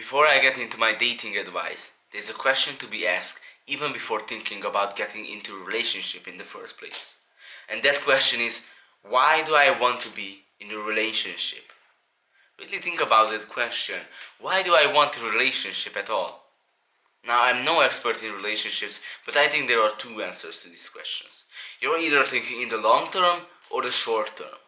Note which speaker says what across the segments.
Speaker 1: Before I get into my dating advice, there's a question to be asked even before thinking about getting into a relationship in the first place. And that question is, why do I want to be in a relationship? Really think about that question. Why do I want a relationship at all? Now, I'm no expert in relationships, but I think there are two answers to these questions. You're either thinking in the long term or the short term.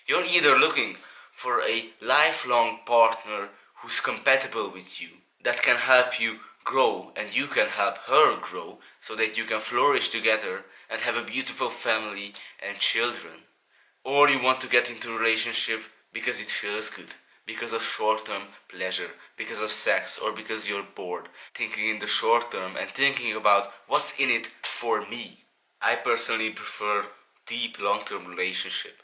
Speaker 1: You're either looking for a lifelong partner who's compatible with you, that can help you grow and you can help her grow so that you can flourish together and have a beautiful family and children. Or you want to get into a relationship because it feels good, because of short-term pleasure, because of sex, or because you're bored, thinking in the short term and thinking about what's in it for me. I personally prefer deep long-term relationship.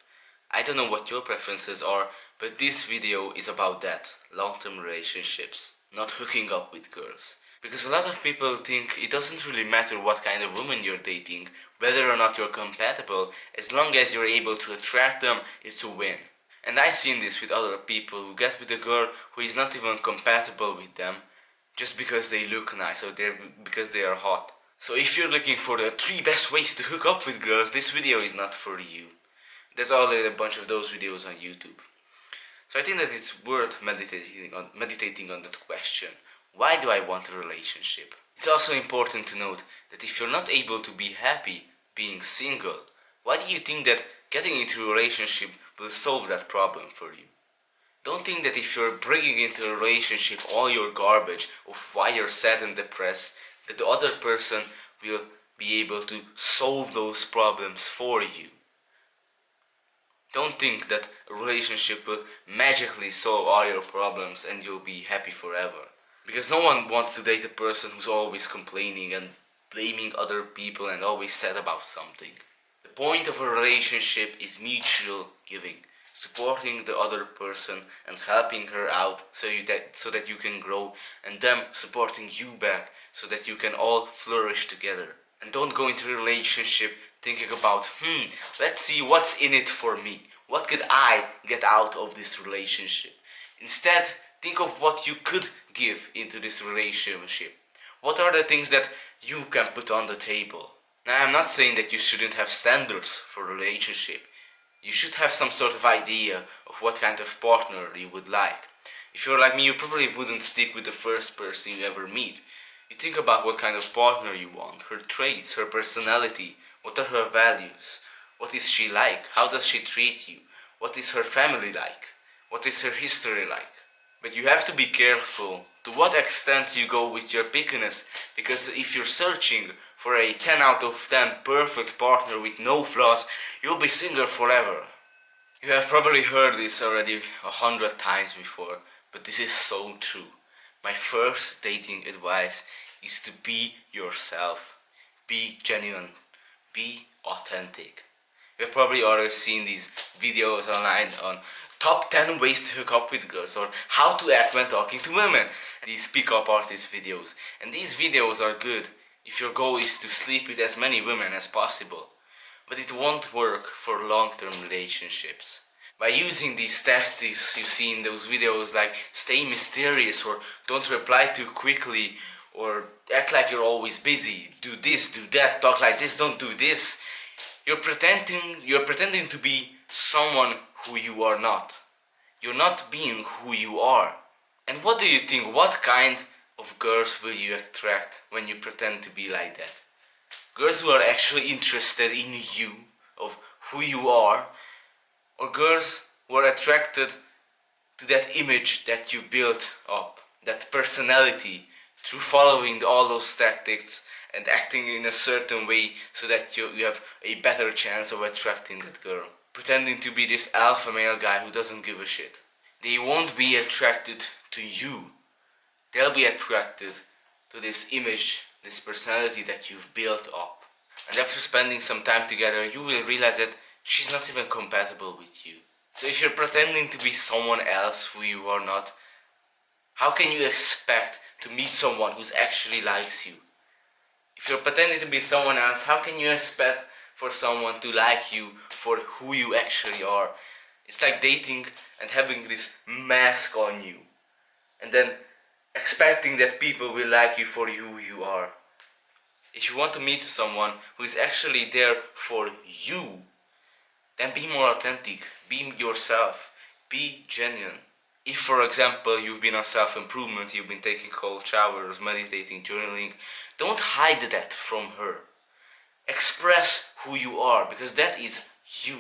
Speaker 1: I don't know what your preferences are, but this video is about that, long-term relationships, not hooking up with girls. Because a lot of people think it doesn't really matter what kind of woman you're dating, whether or not you're compatible, as long as you're able to attract them, it's a win. And I've seen this with other people who get with a girl who is not even compatible with them, just because they look nice or because they are hot. So if you're looking for the 3 best ways to hook up with girls, this video is not for you. There's already a bunch of those videos on YouTube. So I think that it's worth meditating on that question. Why do I want a relationship? It's also important to note that if you're not able to be happy being single, why do you think that getting into a relationship will solve that problem for you? Don't think that if you're bringing into a relationship all your garbage of why you're sad and depressed, that the other person will be able to solve those problems for you. Don't think that a relationship will magically solve all your problems and you'll be happy forever. Because no one wants to date a person who's always complaining and blaming other people and always sad about something. The point of a relationship is mutual giving, supporting the other person and helping her out so that you can grow, and them supporting you back so that you can all flourish together. And don't go into a relationship thinking about, let's see what's in it for me. What could I get out of this relationship? Instead, think of what you could give into this relationship. What are the things that you can put on the table? Now, I'm not saying that you shouldn't have standards for a relationship. You should have some sort of idea of what kind of partner you would like. If you're like me, you probably wouldn't stick with the first person you ever meet. You think about what kind of partner you want, her traits, her personality, what are her values, what is she like, how does she treat you, what is her family like, what is her history like. But you have to be careful to what extent you go with your pickiness, because if you're searching for a 10 out of 10 perfect partner with no flaws, you'll be single forever. You have probably heard this already 100 times before, but this is so true. My first dating advice is to be yourself. Be genuine. Be authentic. You've probably already seen these videos online on top 10 ways to hook up with girls or how to act when talking to women. These pick-up artist videos. And these videos are good if your goal is to sleep with as many women as possible. But it won't work for long-term relationships. By using these tactics you see in those videos, like stay mysterious or don't reply too quickly or act like you're always busy, do this, do that, talk like this, don't do this, you're pretending to be someone who you are not. You're not being who you are. And what do you think? What kind of girls will you attract when you pretend to be like that? Girls who are actually interested in you, of who you are, or girls who are attracted to that image that you built up, that personality, through following all those tactics and acting in a certain way so that you have a better chance of attracting that girl. Pretending to be this alpha male guy who doesn't give a shit. They won't be attracted to you. They'll be attracted to this image, this personality that you've built up. And after spending some time together, you will realize that she's not even compatible with you. So if you're pretending to be someone else who you are not, how can you expect to meet someone who actually likes you? If you're pretending to be someone else, how can you expect for someone to like you for who you actually are? It's like dating and having this mask on you. And then expecting that people will like you for who you are. If you want to meet someone who is actually there for you, then be more authentic, be yourself, be genuine. If, for example, you've been on self-improvement, you've been taking cold showers, meditating, journaling, don't hide that from her. Express who you are, because that is you.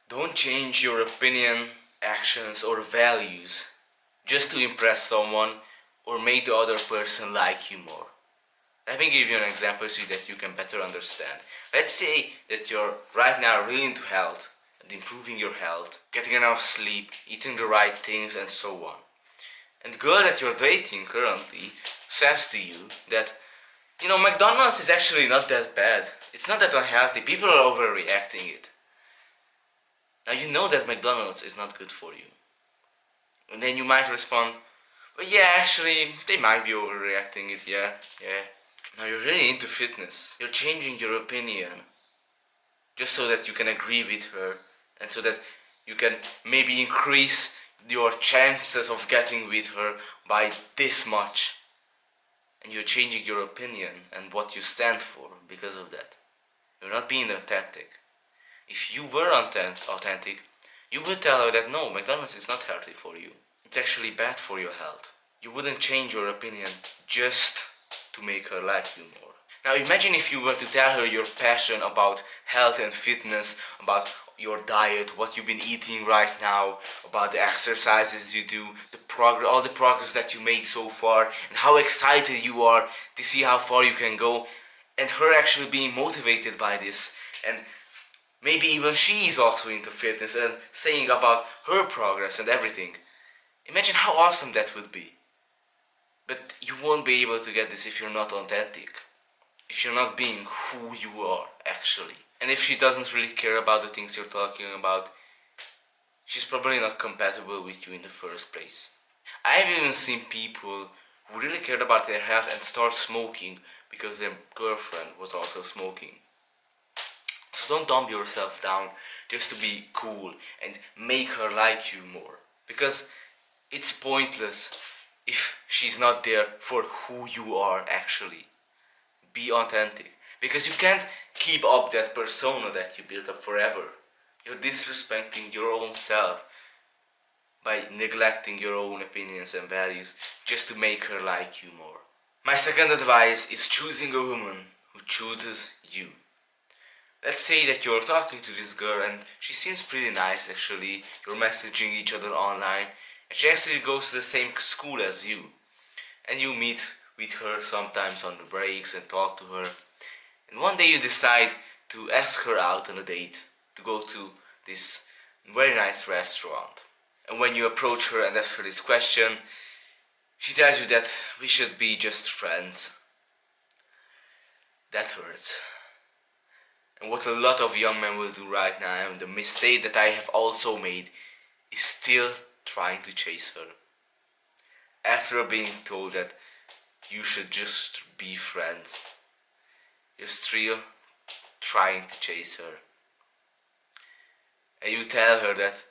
Speaker 1: Don't change your opinion, actions, or values just to impress someone or make the other person like you more. Let me give you an example so that you can better understand. Let's say that you're right now really into health and improving your health, getting enough sleep, eating the right things, and so on. And the girl that you're dating currently says to you that, McDonald's is actually not that bad. It's not that unhealthy. People are overreacting it. Now you know that McDonald's is not good for you. And then you might respond, well, yeah, actually, they might be overreacting it, yeah. Now you're really into fitness. You're changing your opinion just so that you can agree with her and so that you can maybe increase your chances of getting with her by this much. And you're changing your opinion and what you stand for because of that. You're not being authentic. If you were authentic, you would tell her that no, McDonald's is not healthy for you. It's actually bad for your health. You wouldn't change your opinion just to make her like you more. Now imagine if you were to tell her your passion about health and fitness, about your diet, what you've been eating right now, about the exercises you do, all the progress that you made so far, and how excited you are to see how far you can go, and her actually being motivated by this, and maybe even she is also into fitness and saying about her progress and everything. Imagine how awesome that would be. But you won't be able to get this if you're not authentic. If you're not being who you are, actually. And if she doesn't really care about the things you're talking about, she's probably not compatible with you in the first place. I've even seen people who really cared about their health and start smoking because their girlfriend was also smoking. So don't dumb yourself down just to be cool and make her like you more. Because it's pointless if she's not there for who you are actually. Be authentic. Because you can't keep up that persona that you built up forever. You're disrespecting your own self by neglecting your own opinions and values just to make her like you more. My second advice is choosing a woman who chooses you. Let's say that you're talking to this girl and she seems pretty nice actually. You're messaging each other online and she actually goes to the same school as you. And you meet with her sometimes on the breaks and talk to her. And one day you decide to ask her out on a date, to go to this very nice restaurant. And when you approach her and ask her this question, she tells you that we should be just friends. That hurts. And what a lot of young men will do right now, and the mistake that I have also made, is still trying to chase her. After being told that you should just be friends, you're still trying to chase her. And you tell her that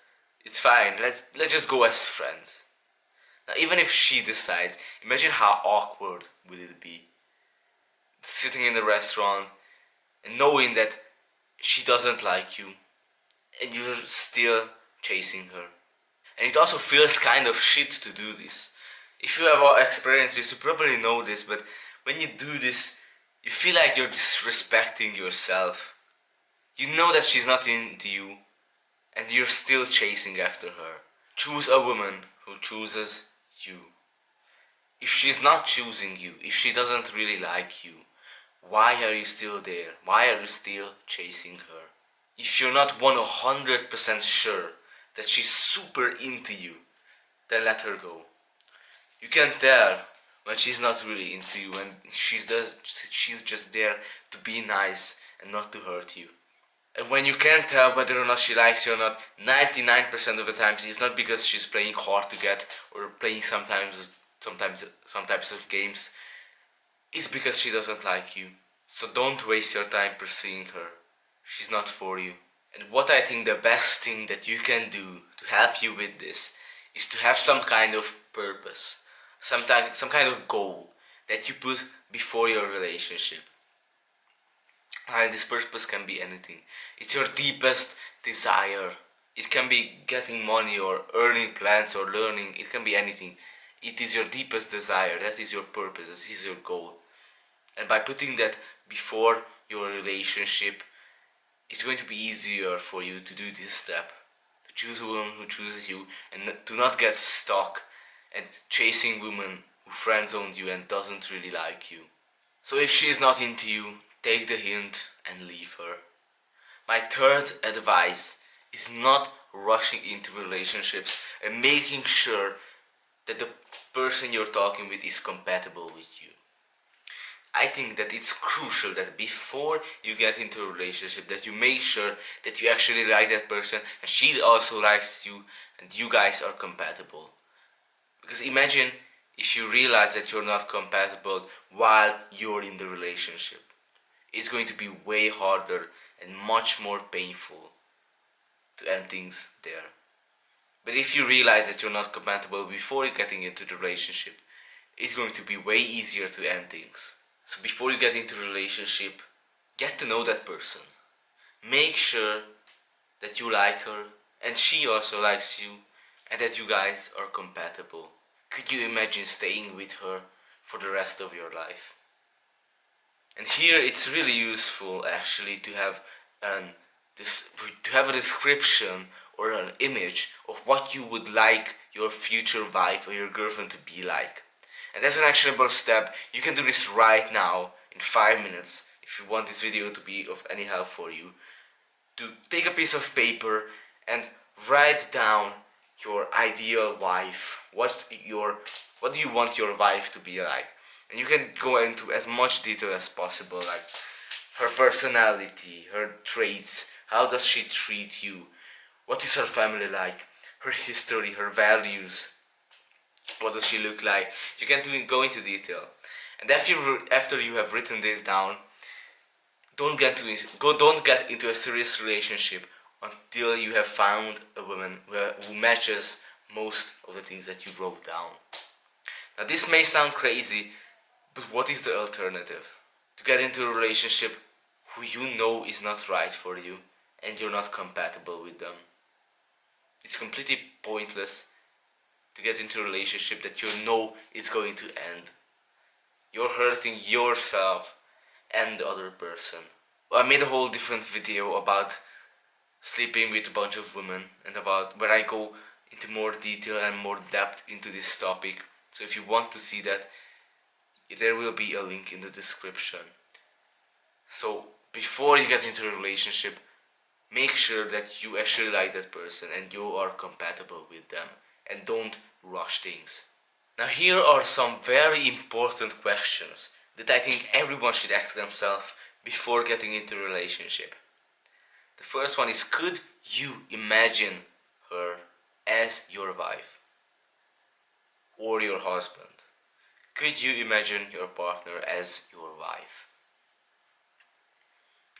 Speaker 1: it's fine, let's just go as friends. Now even if she decides, imagine how awkward would it be sitting in the restaurant and knowing that she doesn't like you and you're still chasing her. And it also feels kind of shit to do this. If you have experienced this, you probably know this, but when you do this, you feel like you're disrespecting yourself. You know that she's not into you, and you're still chasing after her. Choose a woman who chooses you. If she's not choosing you, if she doesn't really like you, why are you still there? Why are you still chasing her? If you're not 100% sure that she's super into you, then let her go. You can tell when she's not really into you and she's just there to be nice and not to hurt you. And when you can't tell whether or not she likes you or not, 99% of the times it's not because she's playing hard to get or playing sometimes some types of games. It's because she doesn't like you. So don't waste your time pursuing her. She's not for you. And what I think the best thing that you can do to help you with this is to have some kind of purpose. some kind of goal that you put before your relationship. And this purpose can be anything. It's your deepest desire. It can be getting money or earning plans or learning. It can be anything. It is your deepest desire. That is your purpose. This is your goal. And by putting that before your relationship, it's going to be easier for you to do this step. To choose a woman who chooses you and to not get stuck and chasing women who friend-zoned you and doesn't really like you. So if she is not into you, take the hint and leave her. My third advice is not rushing into relationships and making sure that the person you're talking with is compatible with you. I think that it's crucial that before you get into a relationship that you make sure that you actually like that person and she also likes you and you guys are compatible. Because imagine if you realize that you're not compatible while you're in the relationship. It's going to be way harder and much more painful to end things there. But if you realize that you're not compatible before getting into the relationship, it's going to be way easier to end things. So before you get into a relationship, get to know that person. Make sure that you like her and she also likes you and that you guys are compatible. Could you imagine staying with her for the rest of your life? And here it's really useful actually to have a description or an image of what you would like your future wife or your girlfriend to be like. And that's an actionable step. You can do this right now in 5 minutes if you want this video to be of any help for you. To take a piece of paper and write down your ideal wife. What do you want your wife to be like? And you can go into as much detail as possible, like her personality, her traits, how does she treat you, what is her family like, her history, her values, what does she look like. You can go into detail. And after you have written this down, don't get into a serious relationship until you have found a woman who matches most of the things that you wrote down. Now this may sound crazy, but what is the alternative? To get into a relationship who you know is not right for you and you're not compatible with them. It's completely pointless to get into a relationship that you know is going to end. You're hurting yourself and the other person. I made a whole different video about sleeping with a bunch of women and about where I go into more detail and more depth into this topic. So if you want to see that, there will be a link in the description. So before you get into a relationship, make sure that you actually like that person and you are compatible with them, and don't rush things. Now here are some very important questions that I think everyone should ask themselves before getting into a relationship. The first one is, could you imagine her as your wife or your husband? Could you imagine your partner as your wife?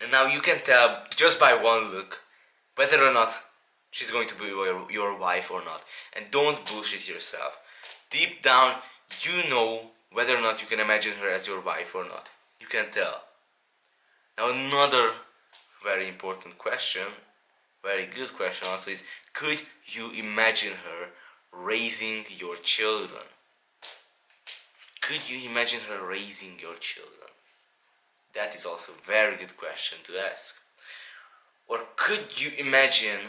Speaker 1: And now you can tell just by one look whether or not she's going to be your wife or not. And don't bullshit yourself. Deep down, you know whether or not you can imagine her as your wife or not. You can tell. Now another very important question, very good question also, is, could you imagine her raising your children? Could you imagine her raising your children? That is also a very good question to ask. Or could you imagine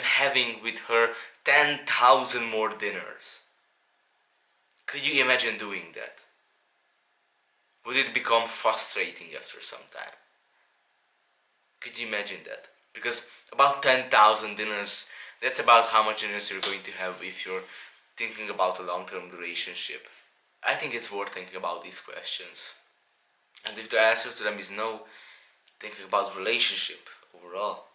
Speaker 1: having with her 10,000 more dinners? Could you imagine doing that? Would it become frustrating after some time? Could you imagine that? Because about 10,000 dinners, that's about how much dinners you're going to have if you're thinking about a long-term relationship. I think it's worth thinking about these questions. And if the answer to them is no, thinking about relationship overall.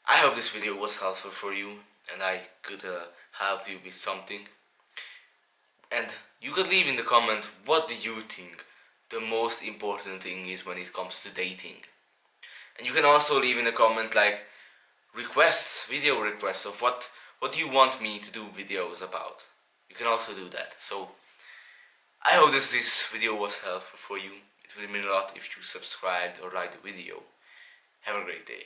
Speaker 1: I hope this video was helpful for you and I could help you with something. And you could leave in the comment, what do you think the most important thing is when it comes to dating? And you can also leave in a comment like video requests of what do you want me to do videos about. You can also do that. So I hope this video was helpful for you. It would mean a lot if you subscribed or liked the video. Have a great day.